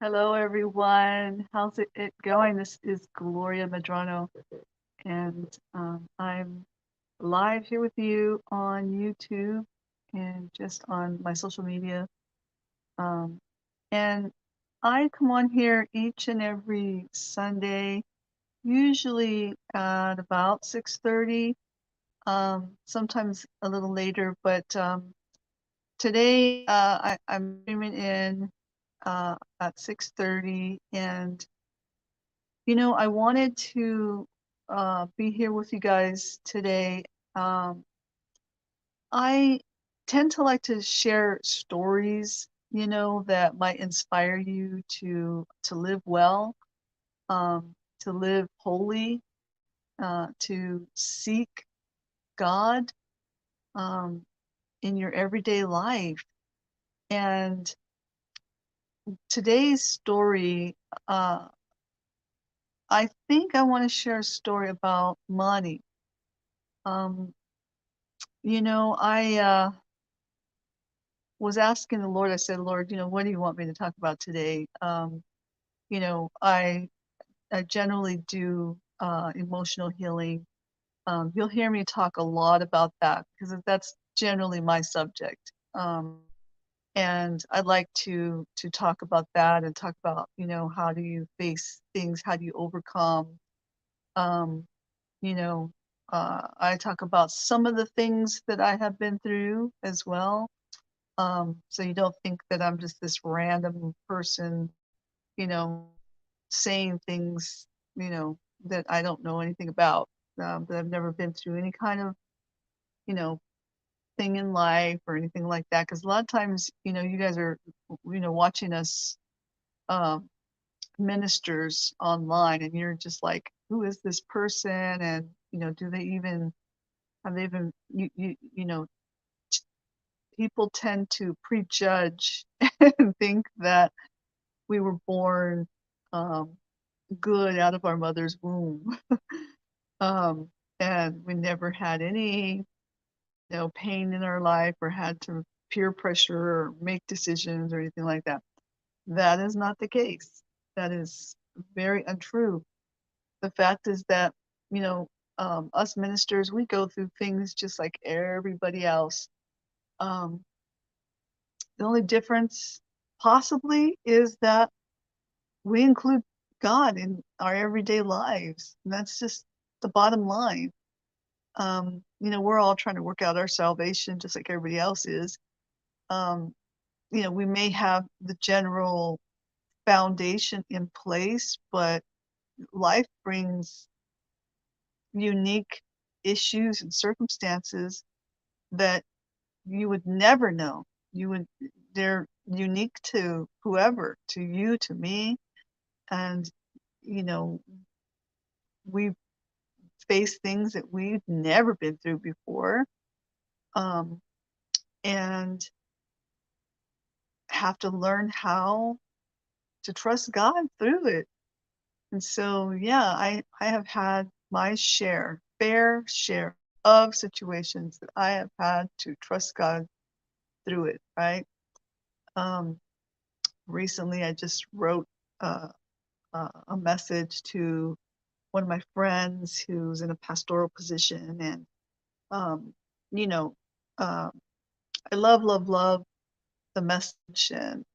Hello, everyone. How's it going? This is Gloria Medrano, and I'm live here with you on YouTube and just on my social media. Um, and I come on here each and every Sunday, usually at about 6:30, sometimes a little later, but today I'm streaming in at 6:30, and I wanted to be here with you guys today. Um, I tend to like to share stories, that might inspire you to live well, to live holy, to seek God um, in your everyday life. And today's story, uh, I think I want to share a story about money. Um, I was asking the Lord. I said, Lord, what do you want me to talk about today? You know, I I generally do emotional healing. You'll hear me talk a lot about that because that's generally my subject. And I'd like to talk about that and talk about, how do you face things? How do you overcome? Um, you know, I talk about some of the things that I have been through as well. So you don't think that I'm just this random person, you know, saying things, that I don't know anything about, that I've never been through any kind of, you know, thing in life or anything like that. Because a lot of times, you guys are, watching us um, ministers online, and you're just like, who is this person? And, do they even, have they even, people tend to prejudge and think that we were born um, good out of our mother's womb. um, and we never had any, pain in our life or had to peer pressure or make decisions or anything like that. That is not the case. That is very untrue. The fact is that, you know, us ministers, we go through things just like everybody else. Um, the only difference possibly is that we include God in our everyday lives. And that's just the bottom line. We're all trying to work out our salvation just like everybody else is. Um, we may have the general foundation in place, but life brings unique issues and circumstances that you would never know. They're unique to whoever, to you, to me. And, you know, we face things that we've never been through before, um, and have to learn how to trust God through it. And so, yeah, I have had my fair share of situations that I have had to trust God through it, right? Um, Recently, I just wrote uh, a message to one of my friends who's in a pastoral position, and um, you know, uh, I love the message, and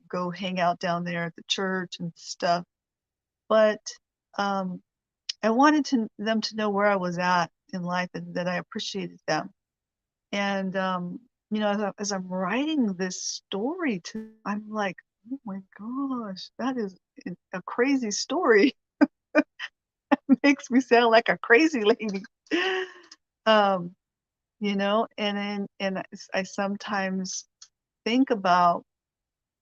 go hang out down there at the church and stuff. But um, I wanted them to know where I was at in life and that I appreciated them. And as I'm writing this story I'm like, oh my gosh, that is a crazy story. Makes me sound like a crazy lady. um, and I sometimes think about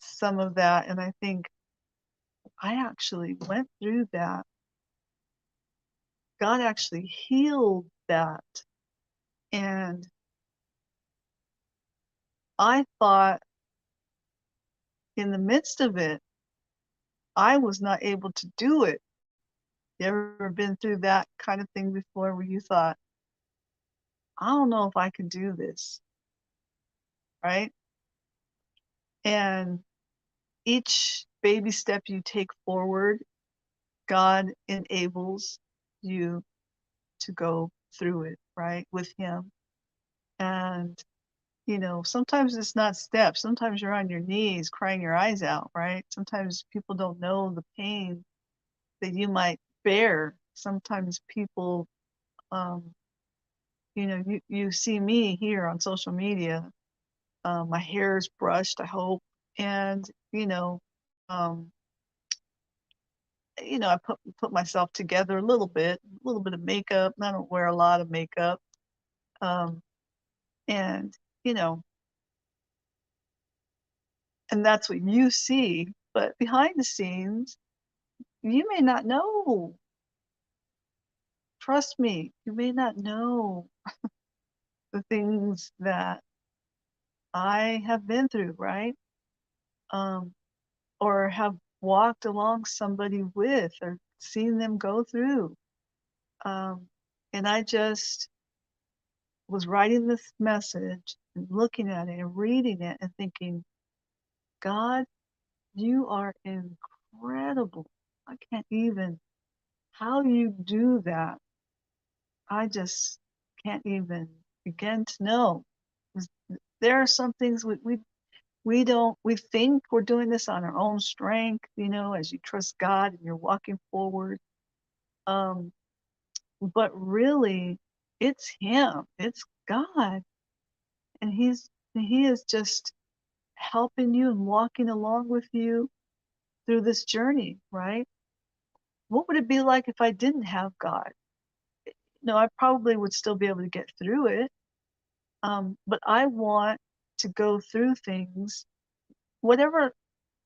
some of that, and I think I actually went through that. God actually healed that. And I thought in the midst of it, I was not able to do it. You ever been through that kind of thing before where you thought, I don't know if I can do this, right? And each baby step you take forward, God enables you to go through it, right, with Him. And, sometimes it's not steps. Sometimes you're on your knees crying your eyes out, right? Sometimes people don't know the pain that you might bear. Sometimes people, um, you see me here on social media. My hair is brushed, I hope, and um, I put myself together a little bit of makeup. I don't wear a lot of makeup, um, and you know, and that's what you see. But behind the scenes, you may not know. Trust me, you may not know the things that I have been through, right? Um, or have walked along somebody with, or seen them go through. Um, and I just was writing this message and looking at it and reading it and thinking, God, you are incredible. I can't even, how you do that, I just can't even begin to know. There are some things we don't, we think we're doing this on our own strength, as you trust God and you're walking forward. Um, but really, it's Him, it's God, and He is just helping you and walking along with you through this journey, right? What would it be like if I didn't have God? No, I probably would still be able to get through it. But I want to go through things, whatever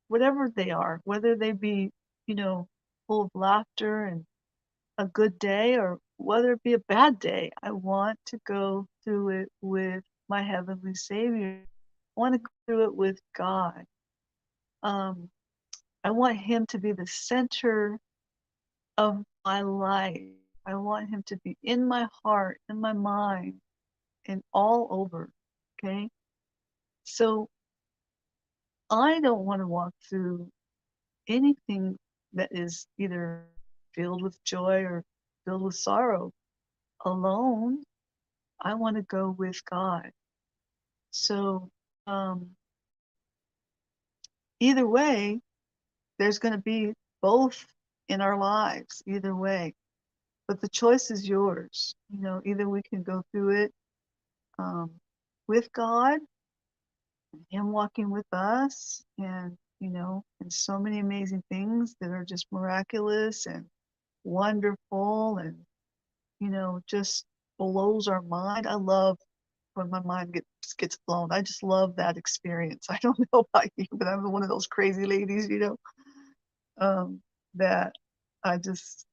they are, whether they be, you know, full of laughter and a good day, or whether it be a bad day. I want to go through it with my Heavenly Savior. I want to go through it with God. Um, I want Him to be the center of my life. I want Him to be in my heart, in my mind, and all over. Okay? So I don't want to walk through anything that is either filled with joy or filled with sorrow alone. I want to go with God. So either way, there's going to be both in our lives, either way. But the choice is yours. Either we can go through it um, with God, Him walking with us, and so many amazing things that are just miraculous and wonderful, and just blows our mind. I love when my mind gets blown. I just love that experience. I don't know about you, but I'm one of those crazy ladies, um, that I just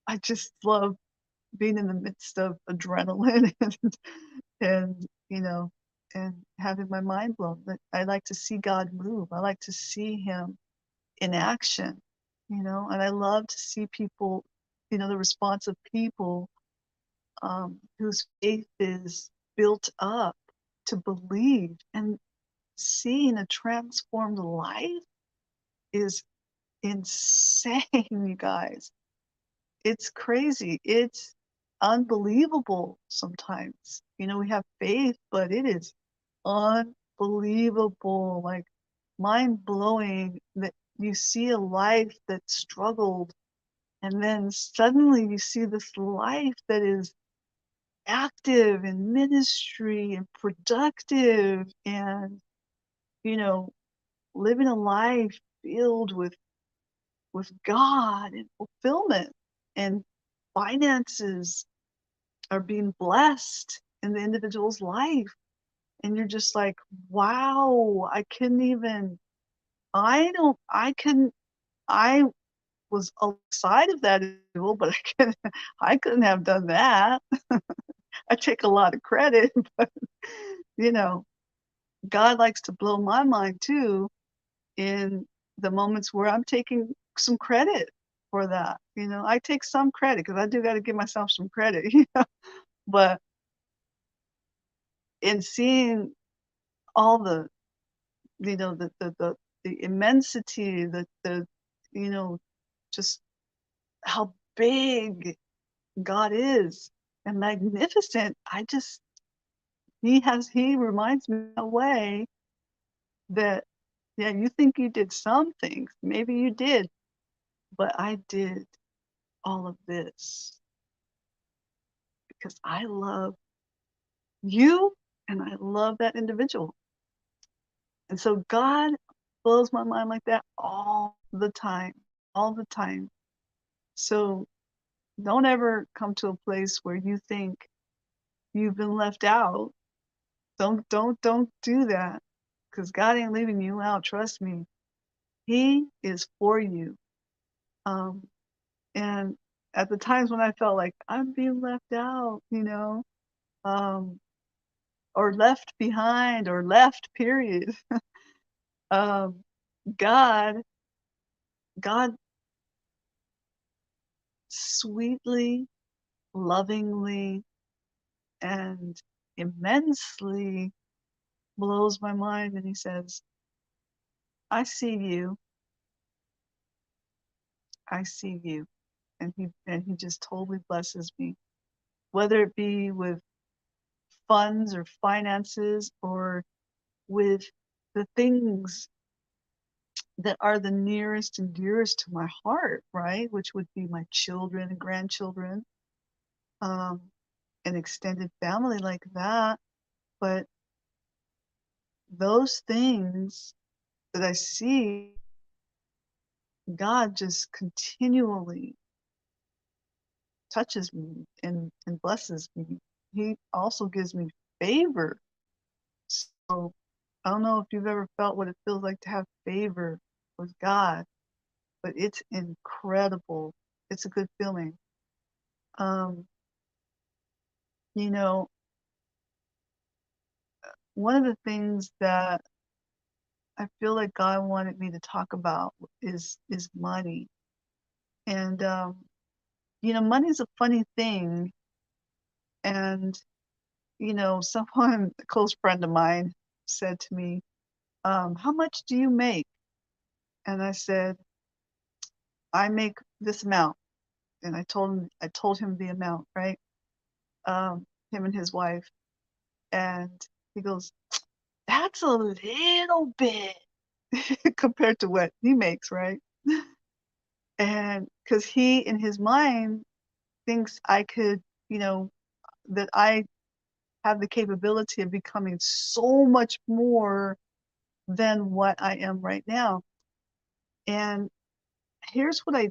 I just love being in the midst of adrenaline and and having my mind blown. But I like to see God move. I like to see Him in action, and I love to see people, the response of people whose faith is built up to believe, and seeing a transformed life is insane, you guys. It's crazy. It's unbelievable sometimes. We have faith, but it is unbelievable, like mind blowing, that you see a life that struggled, and then suddenly you see this life that is active in ministry and productive, and you know living a life filled with God and fulfillment, and finances are being blessed in the individual's life, and you're just like, wow, I couldn't even, I don't I couldn't I was outside of that individual, but I couldn't have done that. I take a lot of credit, but you know God likes to blow my mind too, in the moments where I'm taking some credit for that. I take some credit because I do got to give myself some credit, but in seeing all the, the the immensity, you know, just how big God is and magnificent. He reminds me in a way that, yeah, you think you did some things, maybe you did, but I did all of this because I love you and I love that individual. And so God blows my mind like that all the time, all the time. So don't ever come to a place where you think you've been left out. Don't do that, because God ain't leaving you out. Trust me, He is for you. Um, and at the times when I felt like I'm being left out, um, or left behind, or left, period. um, God, God sweetly, lovingly, and immensely blows my mind, and He says, I see you. I see you. And he just totally blesses me, whether it be with funds or finances, or with the things that are the nearest and dearest to my heart, right? Which would be my children and grandchildren, um, an extended family like that. But those things that I see, God just continually touches me and blesses me. He also gives me favor. So I don't know if you've ever felt what it feels like to have favor with God, but it's incredible. It's a good feeling. Um, you know, one of the things that I feel like God wanted me to talk about is money. And money's a funny thing. And someone, a close friend of mine, said to me, how much do you make? And I said, I make this amount. And I told him the amount, right? Him and his wife. And he goes, that's a little bit compared to what he makes, right? And because he, in his mind, thinks I could, that I have the capability of becoming so much more than what I am right now. And here's what I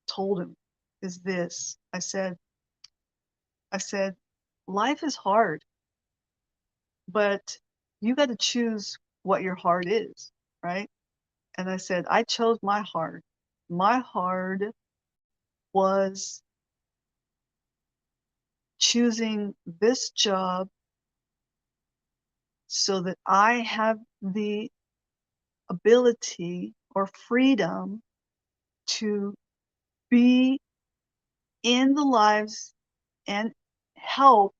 told him is this. I said, life is hard, but you got to choose what your heart is, right? And I said, I chose my heart. My heart was choosing this job so that I have the ability or freedom to be in the lives and help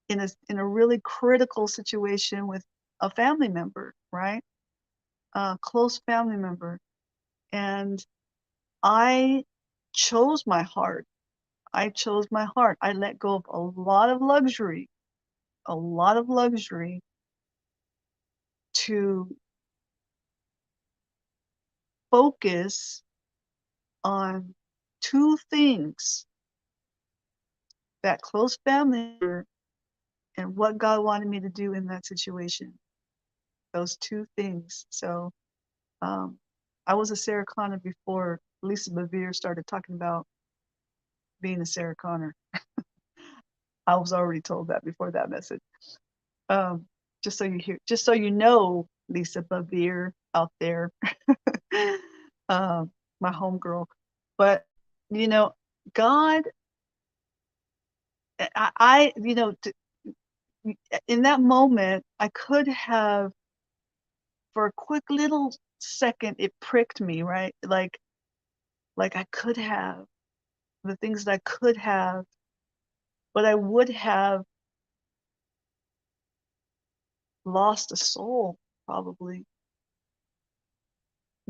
in a really critical situation with a family member, right? A close family member. And I chose my heart. I chose my heart. I let go of a lot of luxury to focus on two things: that close family member and what God wanted me to do in that situation. Those two things. So I was a Sarah Connor before Lisa Bevere started talking about being a Sarah Connor. I was already told that before that message. Um, just so you know, Lisa Bevere out there, um, my homegirl. But you know, God, in that moment, I could have, for a quick little second, it pricked me, right? Like I could have the things that I could have, but I would have lost a soul probably.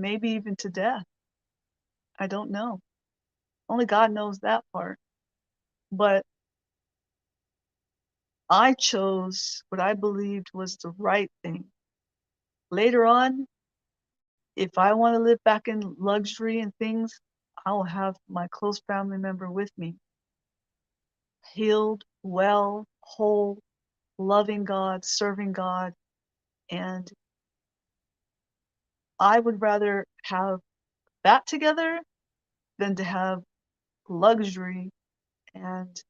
maybe even to death. I don't know. Only God knows that part. But I chose what I believed was the right thing. Later on, if I want to live back in luxury and things, I will have my close family member with me, healed, well, whole, loving God, serving God. And I would rather have that together than to have luxury and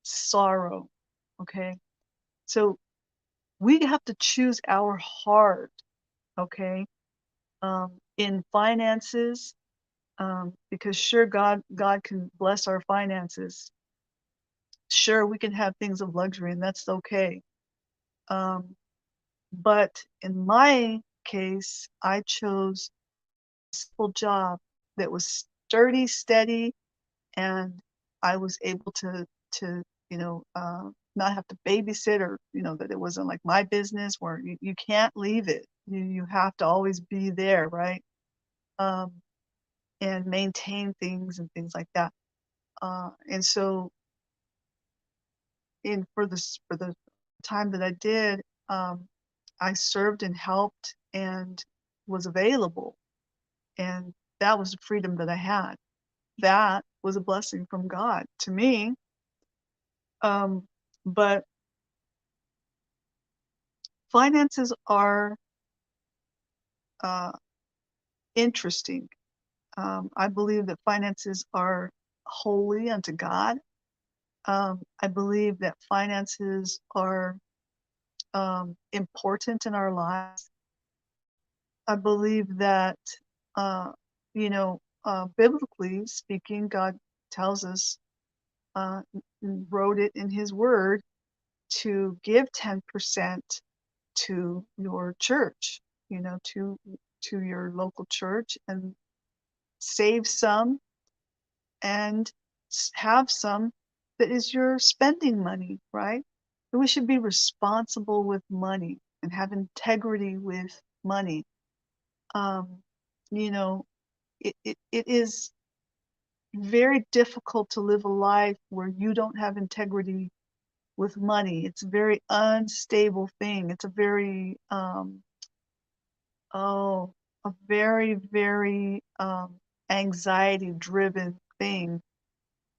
sorrow. Okay. So we have to choose our heart. Okay. In finances, because sure, God can bless our finances. Sure, we can have things of luxury, and that's okay. Um, but in my case, I chose a simple job that was sturdy, steady, and I was able to not have to babysit, or that it wasn't like my business where you can't leave it. You have to always be there, right? Um, and maintain things and things like that. And so for the time that I did, I served and helped and was available, and that was the freedom that I had. That was a blessing from God to me. Um, but finances are uh, interesting. I believe that finances are holy unto God. I believe that finances are important in our lives. I believe that, uh, biblically speaking, God tells us, wrote it in His Word to give 10% to your church, to your local church, and save some and have some that is your spending money, right? And we should be responsible with money and have integrity with money. Um, you know, it is very difficult to live a life where you don't have integrity with money. It's a very unstable thing. It's a very, oh, a very, very anxiety driven thing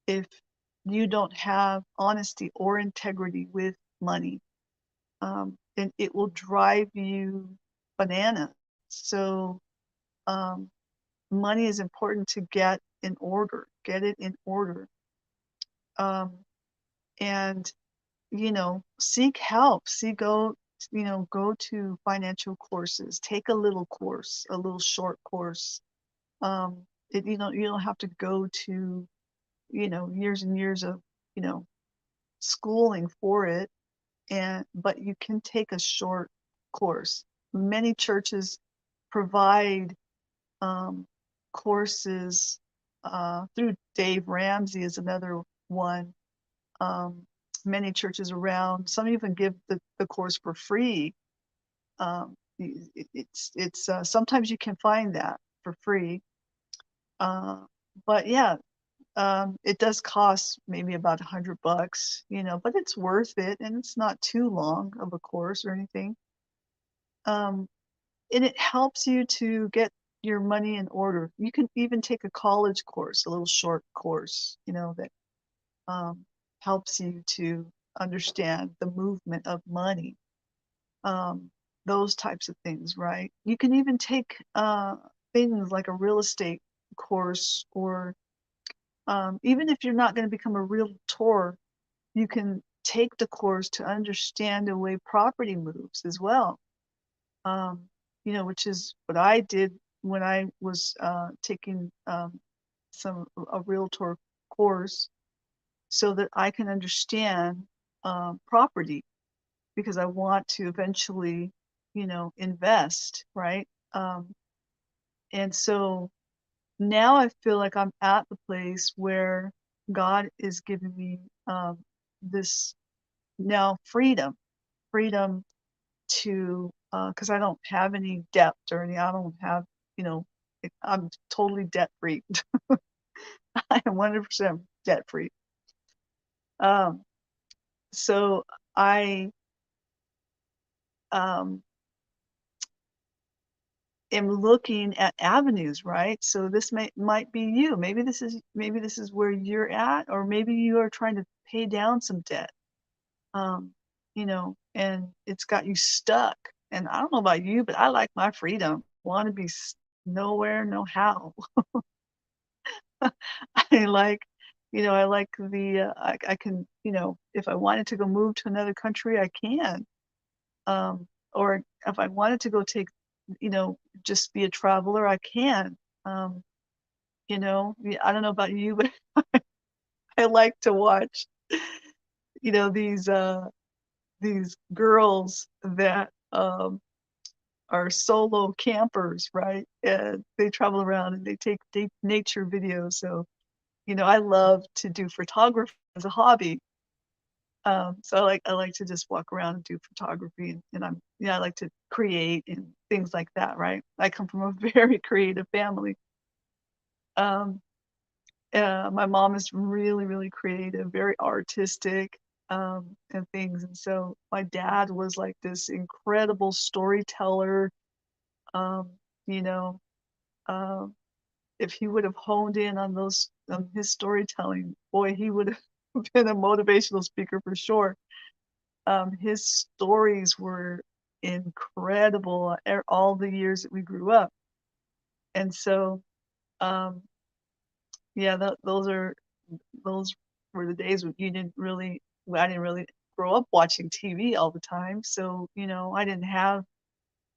if you don't have honesty or integrity with money. And it will drive you bananas. So, um, money is important to get in order, get it in order. Um, and, seek help, go to financial courses, take a little course, a little short course. You don't have to go to, years and years of, you know, schooling for it, but you can take a short course. Many churches provide um, courses through Dave Ramsey is another one. Um, Many churches around, some even give the course for free. It's sometimes you can find that for free. Uh, but yeah, it does cost maybe about $100, but it's worth it, and it's not too long of a course or anything. Um, and it helps you to get your money in order. You can even take a college course, a little short course, that um, helps you to understand the movement of money. Um, those types of things, right? You can even take things like a real estate course, or even if you're not going to become a realtor, you can take the course to understand the way property moves as well. Um, which is what I did when I was taking a realtor course, so that I can understand property, because I want to eventually, invest, right? And so now I feel like I'm at the place where God is giving me this now freedom to, because I don't have any debt or any, I don't have you know, I'm totally debt free. I am 100% debt free. Um, so I um, am looking at avenues, right? So this might be you. Maybe this is where you're at, or maybe you are trying to pay down some debt. Um, and it's got you stuck. And I don't know about you, but I like my freedom. Want to be nowhere, no how. I like, I like I can, if I wanted to go move to another country, I can. Or if I wanted to go take, you know, just be a traveler, I can. Um, I don't know about you, but I like to watch, you know, these girls that are solo campers, right? And they travel around and they take nature videos. So, I love to do photography as a hobby. So I like to just walk around and do photography, and I like to create and things like that, right? I come from a very creative family. Um, my mom is really, really creative, very artistic, and things. And so my dad was like this incredible storyteller. Um, you know, um, if he would have honed in on his storytelling, boy, he would have been a motivational speaker for sure. His stories were incredible all the years that we grew up. And so, um, yeah, those were the days when I didn't really grow up watching TV all the time. So, I didn't have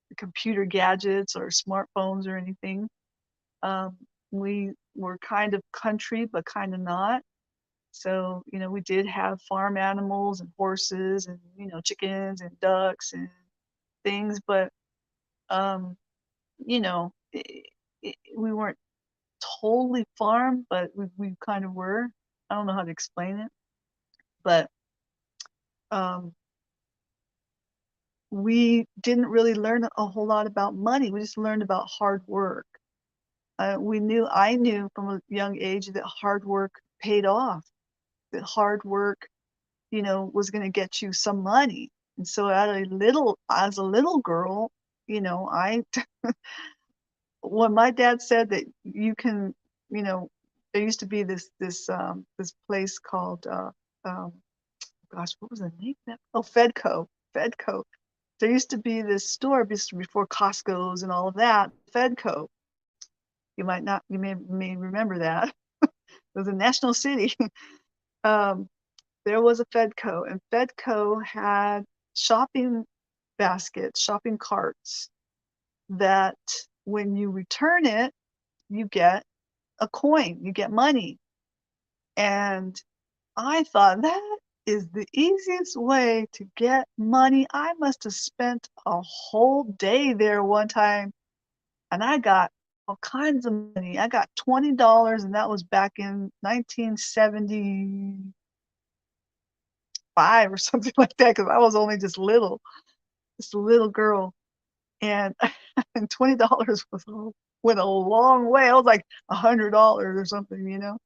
the computer gadgets or smartphones or anything. Um, we were kind of country, but kind of not. So, we did have farm animals and horses and, chickens and ducks and things, but um, we weren't totally farm, but we kind of were. I don't know how to explain it, but um, we didn't really learn a whole lot about money. We just learned about hard work. I knew from a young age that hard work paid off, that hard work, was going to get you some money. And so as a little girl, I when my dad said that you can, you know, there used to be this place called gosh, what was the name of that? Oh, Fedco. Fedco. There used to be this store before Costco's and all of that. Fedco. You may remember that. It was a national city. um, there was a Fedco, and Fedco had shopping baskets, shopping carts that when you return it, you get a coin, you get money. And I thought that is the easiest way to get money. I must have spent a whole day there one time and I got all kinds of money. I got $20 and that was back in 1975 or something like that because I was only just a little girl. And, and $20 went a long way. I was like $100 or something,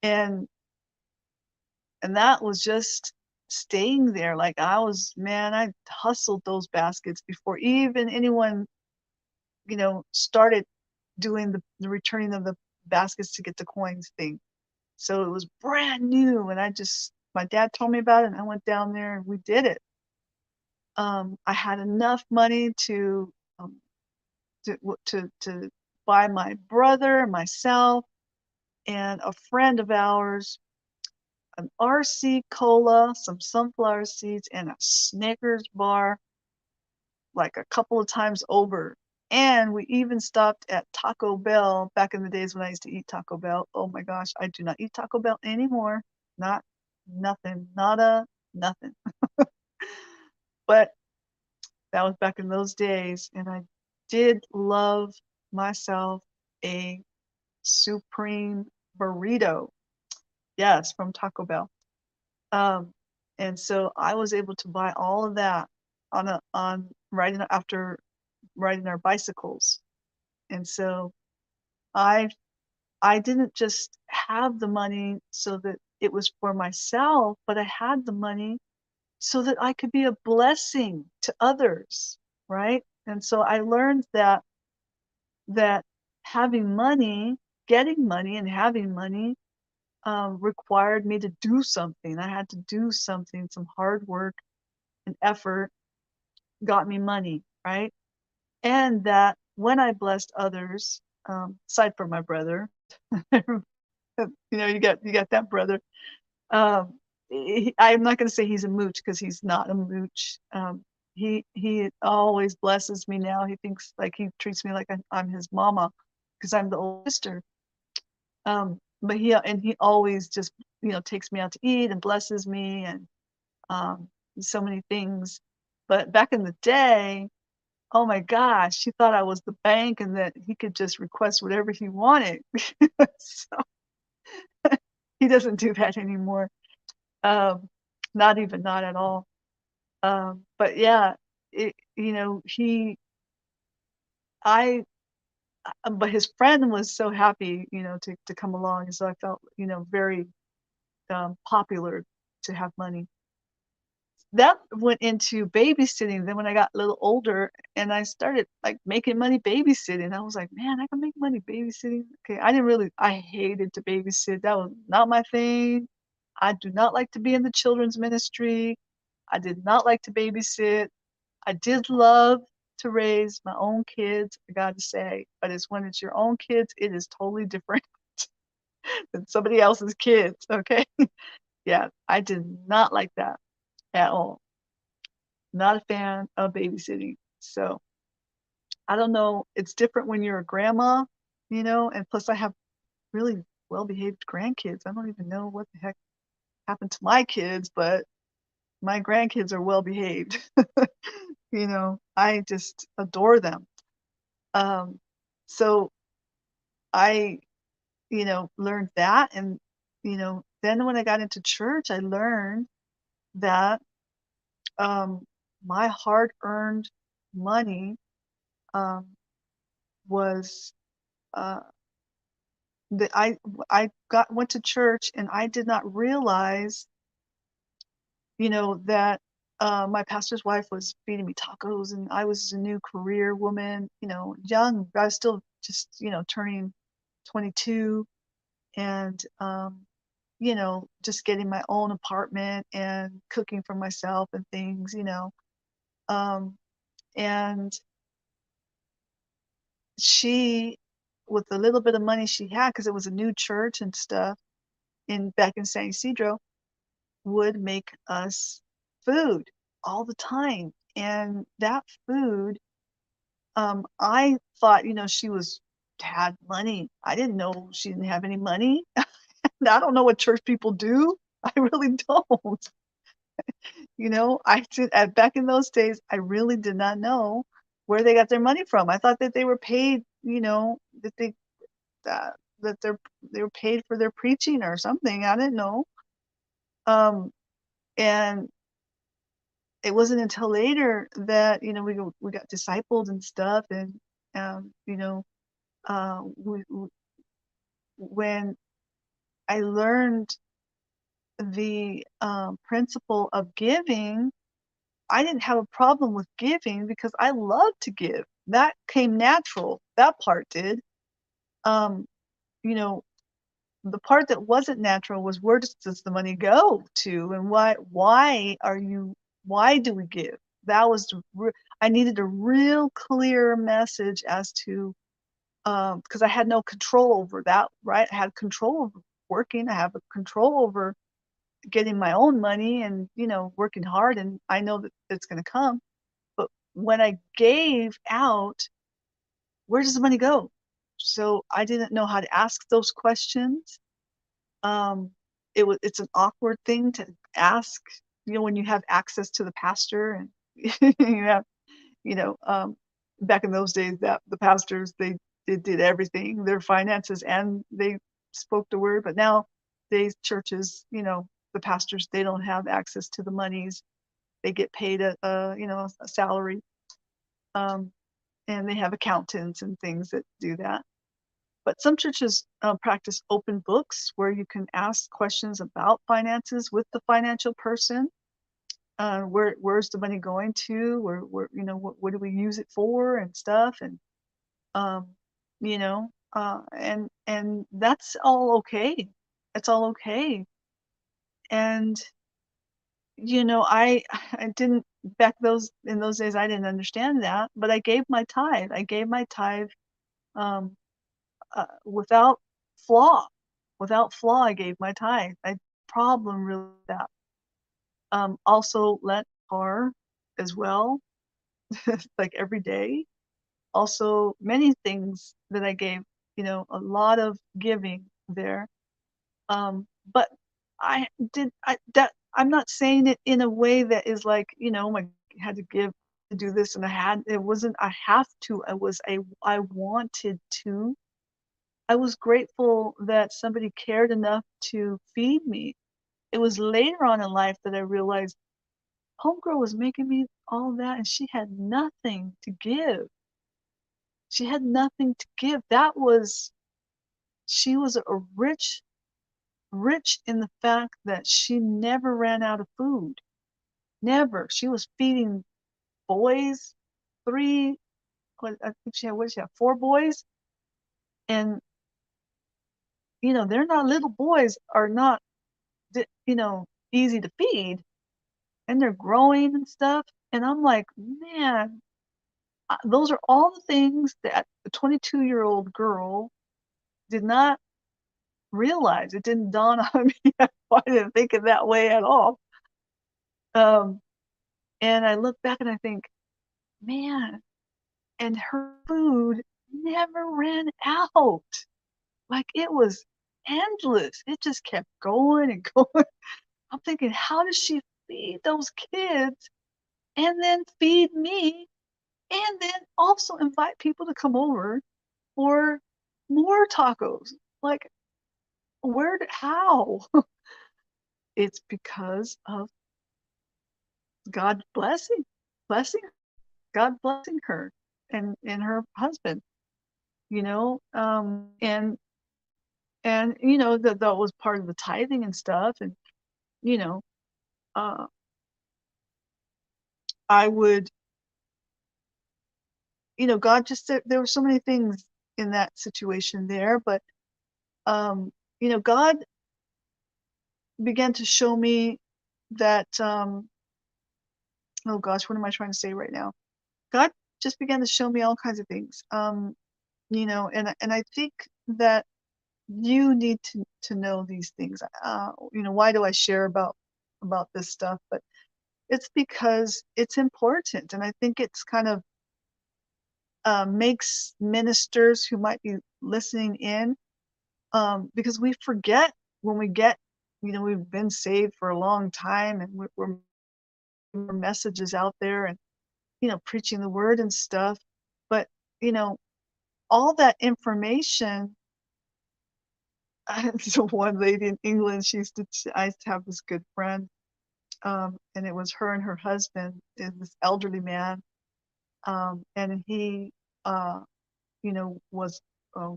And that was just staying there. Like I hustled those baskets before even anyone, started doing the returning of the baskets to get the coins thing. So it was brand new. And my dad told me about it and I went down there and we did it. I had enough money um, to buy my brother, myself, and a friend of ours an RC cola, some sunflower seeds, and a Snickers bar like a couple of times over. And we even stopped at Taco Bell back in the days when I used to eat Taco Bell. Oh my gosh, I do not eat Taco Bell anymore. Not nothing, nada, nothing. But that was back in those days. And I did love myself a supreme burrito. Yes, from Taco Bell. Um, and so I was able to buy all of that on riding our bicycles. And so I I didn't just have the money so that it was for myself, but I had the money so that I could be a blessing to others, right? And so I learned that having money, getting money and having money, required me to do something. I had to do something, some hard work and effort got me money, right? And that when I blessed others, aside from my brother, you got that brother. I'm not going to say he's a mooch because he's not a mooch. He always blesses me now. He thinks like he treats me like I'm his mama because I'm the old sister. But he always just takes me out to eat and blesses me and um, so many things. But back in the day, oh my gosh, he thought I was the bank and that he could just request whatever he wanted. So he doesn't do that anymore. Um, not at all. But yeah, I, but his friend was so happy, to come along. And so I felt, very popular to have money. That went into babysitting. Then when I got a little older and I started like making money babysitting, I was like, man, I can make money babysitting. Okay. I hated to babysit. That was not my thing. I do not like to be in the children's ministry. I did not like to babysit. I did love to raise my own kids, I got to say, but it's when it's your own kids, it is totally different than somebody else's kids. Okay. Yeah. I did not like that at all. Not a fan of babysitting. So I don't know. It's different when you're a grandma, and plus I have really well-behaved grandkids. I don't even know what the heck happened to my kids, but my grandkids are well-behaved. I just adore them. Um, so I, learned that. And, then when I got into church, I learned that um, my hard-earned money um, was uh, that I went to church and I did not realize, that my pastor's wife was feeding me tacos and I was a new career woman, young. I was still just, turning 22 and, just getting my own apartment and cooking for myself and things. Um, and she, with the little bit of money she had, because it was a new church and stuff back in San Ysidro, would make us food all the time. And that food, I thought, she had money. I didn't know she didn't have any money. I don't know what church people do. I really don't. I did back in those days, I really did not know where they got their money from. I thought that they were paid, that uh, they were paid for their preaching or something. I didn't know. Um, and it wasn't until later that we got discipled and stuff, and um, you know, when I learned the principle of giving, I didn't have a problem with giving because I love to give. That came natural. That part did. Um, you know, the part that wasn't natural was where does the money go to, and why do we give? That was I needed a real clear message as to because I had no control over that, right? I had control over working. I have a control over getting my own money and working hard, and I know that it's going to come. But when I gave out, where does the money go? So I didn't know how to ask those questions. Um, it's an awkward thing to ask, when you have access to the pastor and you have, back in those days that the pastors, they did everything, their finances, and they spoke the word. But nowadays churches, the pastors, they don't have access to the monies. They get paid a salary. Um, and they have accountants and things that do that. But some churches practice open books where you can ask questions about finances with the financial person. Where's the money going to? Where what do we use it for and stuff? And um, and that's all okay. It's all okay. And I didn't back those in those days. I didn't understand that, but I gave my tithe. I gave my tithe um, without flaw. Without flaw, I gave my tithe. I problem really with that. Also lent car as well, like every day. Also many things that I gave, a lot of giving there. But I'm not saying it in a way that is like, I had to give to do this and it wasn't I have to, I wanted to. I was grateful that somebody cared enough to feed me. It was later on in life that I realized homegirl was making me all that and she had nothing to give. She had nothing to give. She was a rich in the fact that she never ran out of food. Never. She was feeding boys, three, I think what did she have, four boys? And, they're not little boys are not, easy to feed and they're growing and stuff. And I'm like, man, those are all the things that a 22-year-old girl did not realize. It didn't dawn on me. I didn't think of that way at all. Um, and I look back and I think, man, and her food never ran out. Like it was endless. It just kept going and going. I'm thinking, how does she feed those kids and then feed me and then also invite people to come over for more tacos? Like, how? It's because of God blessing, God blessing her and her husband, and that was part of the tithing and stuff. And you know uh I would, God just said there were so many things in that situation there. But God began to show me that oh gosh, what am I trying to say right now? God just began to show me all kinds of things. And I think that you need to know these things. Why do I share about this stuff? But it's because it's important, and I think it's kind of makes ministers who might be listening in, because we forget when we get, we've been saved for a long time and we're messages out there and preaching the word and stuff. But you know all that information. So one lady in England, I used to have this good friend, and it was her and her husband, and this elderly man, and he, was a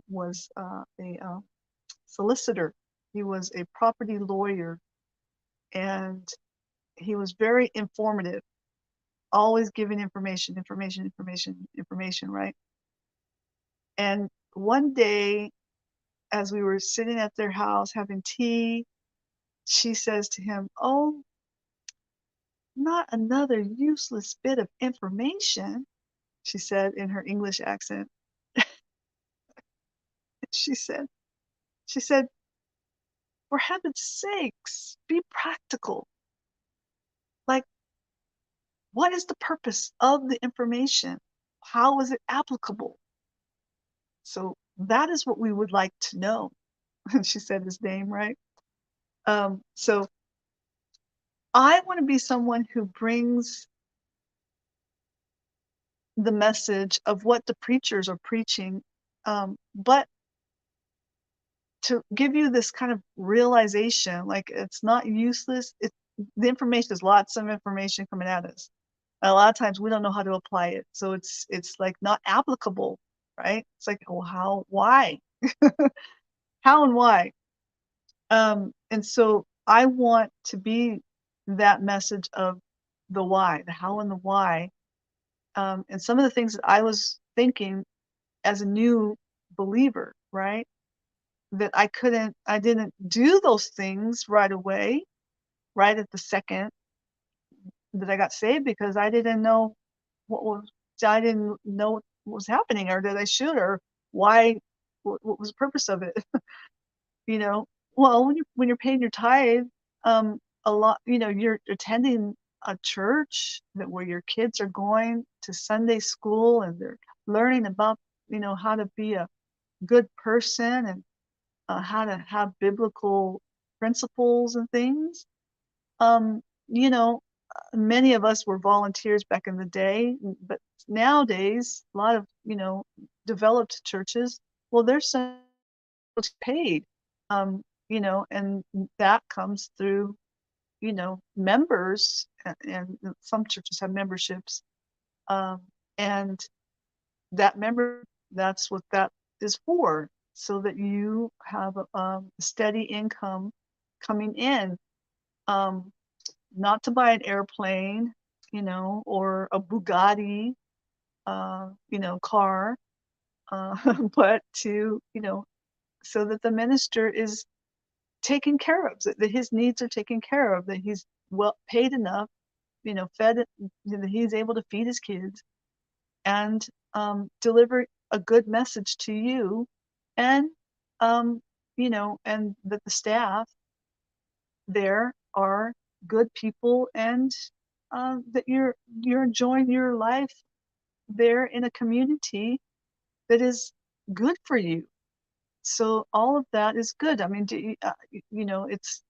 solicitor. He was a property lawyer, and he was very informative, always giving information, right? And one day, as we were sitting at their house having tea, she says to him, "Oh, not another useless bit of information," she said in her English accent. She said, she said, "For heaven's sakes, be practical. Like, what is the purpose of the information? How is it applicable?" So that is what we would like to know. And she said his name, right? So I want to be someone who brings the message of what the preachers are preaching, but to give you this kind of realization, like it's not useless. The information is lots of information coming at us. And a lot of times we don't know how to apply it. So it's like not applicable, right? It's like, well, how, why? How and why? And so I want to be that message of the why, the how and the why. And some of the things that I was thinking as a new believer, right? That I didn't do those things right away, right at the second that I got saved, because I didn't know what was, I didn't know what was happening, or that I should, or why, what was the purpose of it? You know, well, when you're paying your tithe, a lot, you're attending a church that where your kids are going to Sunday school, and they're learning about, how to be a good person, and how to have biblical principles and things. Um, you know, Many of us were volunteers back in the day, but nowadays, a lot of, developed churches, well, there's some paid, and that comes through, members, and some churches have memberships, um, and that member, that's what that is for, so that you have a steady income coming in, um, not to buy an airplane, or a Bugatti, car, but to, so that the minister is taken care of, that his needs are taken care of, that he's well paid enough, fed, that he's able to feed his kids, and deliver a good message to you, and um, and that the staff there are good people, and that you're enjoying your life there in a community that is good for you. So all of that is good. I mean, it's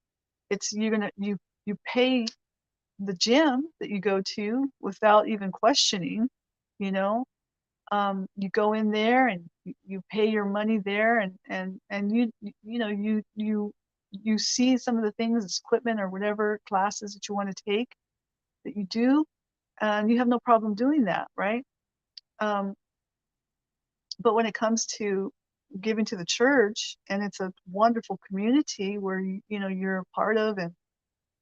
you pay the gym that you go to without even questioning, you know. You go in there, and you pay your money there, and you see some of the things, equipment or whatever classes that you want to take, that you do, and you have no problem doing that, right? Um, but when it comes to giving to the church, and it's a wonderful community where you're a part of, and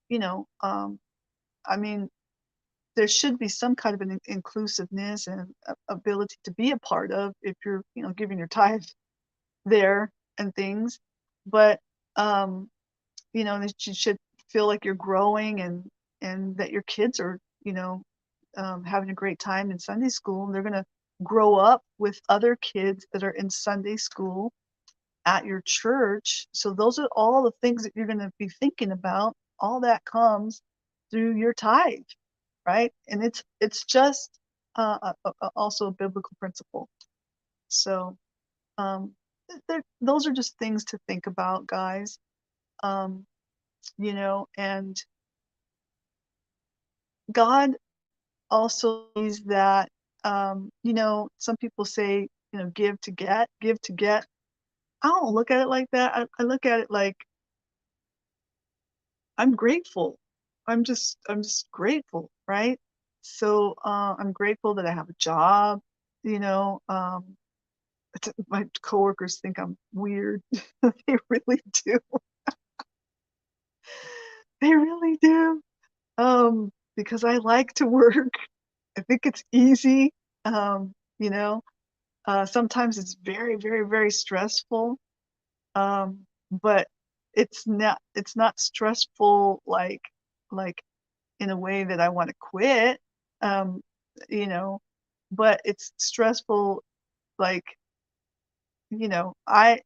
you know, I mean, there should be some kind of an inclusiveness and ability to be a part of, if you're giving your tithe there and things. But that you should feel like you're growing, and that your kids are having a great time in Sunday school, and they're going to grow up with other kids that are in Sunday school at your church. So those are all the things that you're going to be thinking about. All that comes through your tithe, right? And it's just also a biblical principle. So um, those are just things to think about, guys. Um, and God also sees that, some people say, give to get, give to get. I don't look at it like that. I look at it like, I'm grateful. I'm just grateful, right? So I'm grateful that I have a job. You know, my coworkers think I'm weird. They really do. They really do. Because I like to work. I think it's easy. Um, you know, Sometimes it's very, very, very stressful. But it's not stressful like in a way that I want to quit. Um, you know, but it's stressful, like, I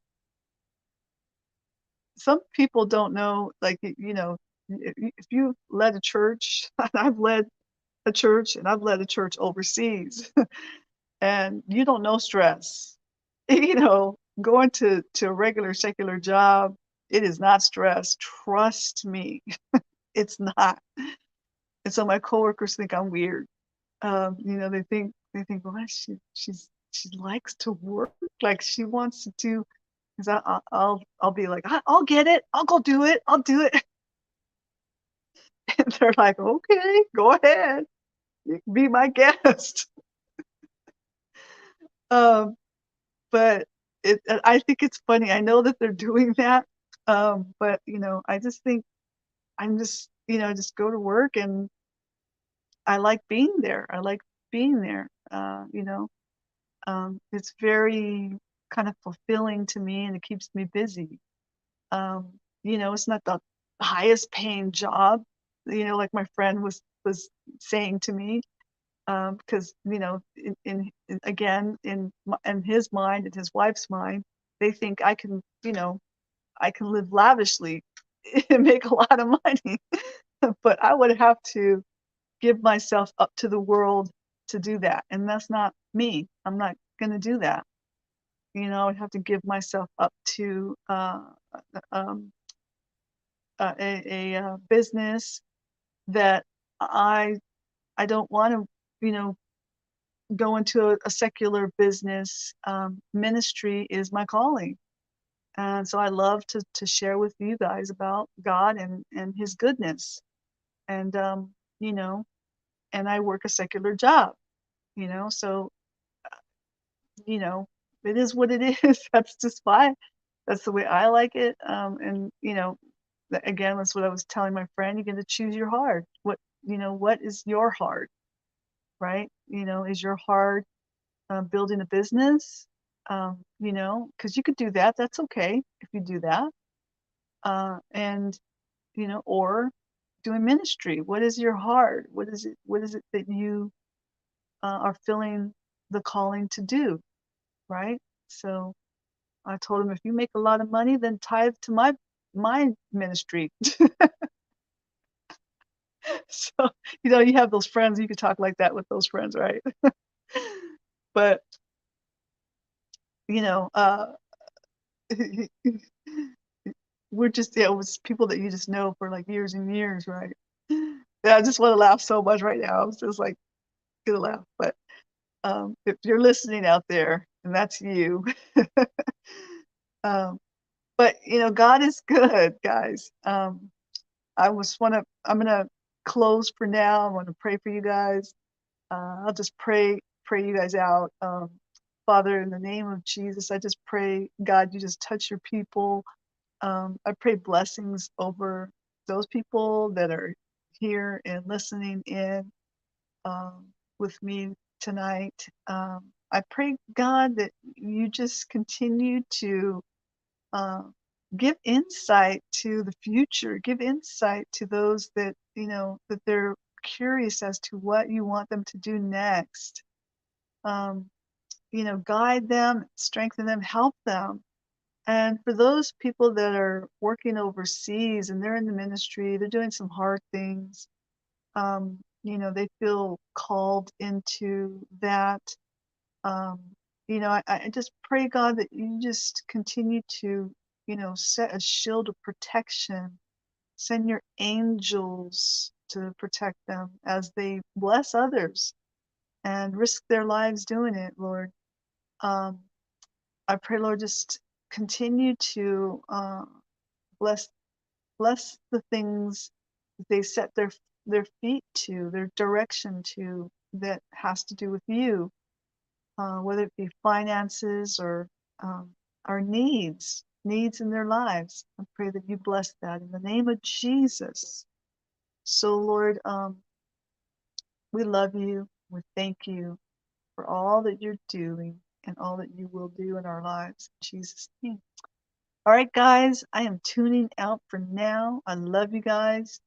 some people don't know, like, if you led a church, and I've led a church, and I've led a church overseas, and you don't know stress. Going to a regular secular job, it is not stress. Trust me, it's not. And so my coworkers think I'm weird. They think, well, she likes to work, like she wants to do. Because I'll be like, I'll get it, I'll go do it, I'll do it. And they're like, okay, go ahead. Be my guest. Um, but I think it's funny. I know that they're doing that. But I just think I'm just, just go to work and I like being there. I like being there. It's very kind of fulfilling to me and it keeps me busy. Um, it's not the highest paying job, like my friend was saying to me, because again in his mind and his wife's mind, they think I can live lavishly and make a lot of money, but I would have to give myself up to the world to do that, and that's not me. I'm not gonna do that. I would have to give myself up to um, a business that I I don't want to, go into a secular business. Ministry is my calling, and so I love to share with you guys about God and His goodness, and you know, and I work a secular job, so you know, it is what it is. That's just fine. That's the way I like it. And again, that's what I was telling my friend. You get to choose your heart. What is your heart, right? Is your heart building a business? Because you could do that. That's okay if you do that. And or doing ministry. What is your heart? What is it? What is it that you are feeling the calling to do, right? So I told him, if you make a lot of money, then tithe to my ministry. So, you have those friends, you could talk like that with those friends, right? But, you know, we're just, yeah, it was people that you just know for like years and years, right? Yeah, I just want to laugh so much right now. I was just like gonna laugh. But if you're listening out there, and that's you, um, but God is good, guys. I'm gonna close for now. I want to pray for you guys. I'll just pray you guys out. Father, in the name of Jesus, I just pray, God, you just touch your people. I pray blessings over those people that are here and listening in um, with me tonight. I pray, God, that you just continue to uh, give insight to the future, give insight to those that, that they're curious as to what you want them to do next. Um, guide them, strengthen them, help them. And for those people that are working overseas and they're in the ministry, they're doing some hard things. They feel called into that. Um, I just pray, God, that you just continue to, set a shield of protection. Send your angels to protect them as they bless others and risk their lives doing it, Lord. Um, I pray, Lord, just continue to bless the things that they set their feet to, their direction to, that has to do with you, whether it be finances or our needs in their lives. I pray that you bless that in the name of Jesus. So, Lord, we love you. We thank you for all that you're doing and all that you will do in our lives. In Jesus' name. All right, guys, I am tuning out for now. I love you guys,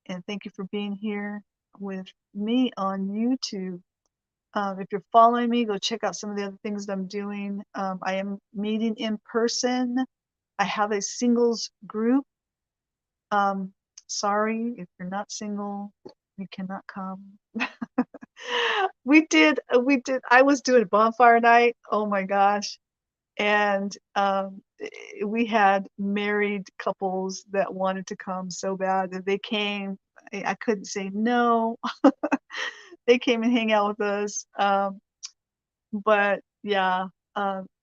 and thank you for being here with me on YouTube. If you're following me, go check out some of the other things that I'm doing. I am meeting in person. I have a singles group. Um, Sorry, if you're not single, you cannot come. I was doing bonfire night. Oh my gosh. And we had married couples that wanted to come so bad that they came. I couldn't say no. They came and hang out with us. But yeah,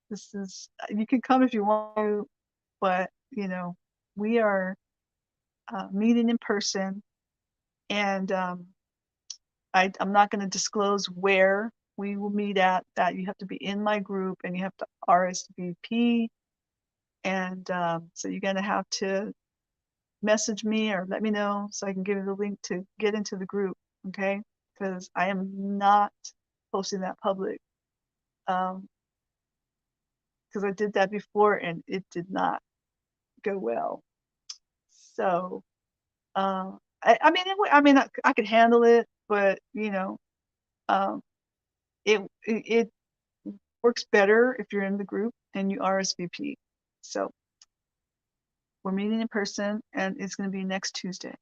this is, you can come if you want to, but we are meeting in person, and I'm not going to disclose where we will meet at. That you have to be in my group and you have to RSVP. And so you're going to have to message me or let me know so I can give you the link to get into the group, okay? Because I am not posting that public. Because I did that before and it did not go well. So, I mean, I could handle it, but you know, um, it works better if you're in the group and you RSVP. So we're meeting in person and it's going to be next Tuesday.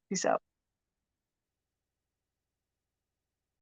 Peace out.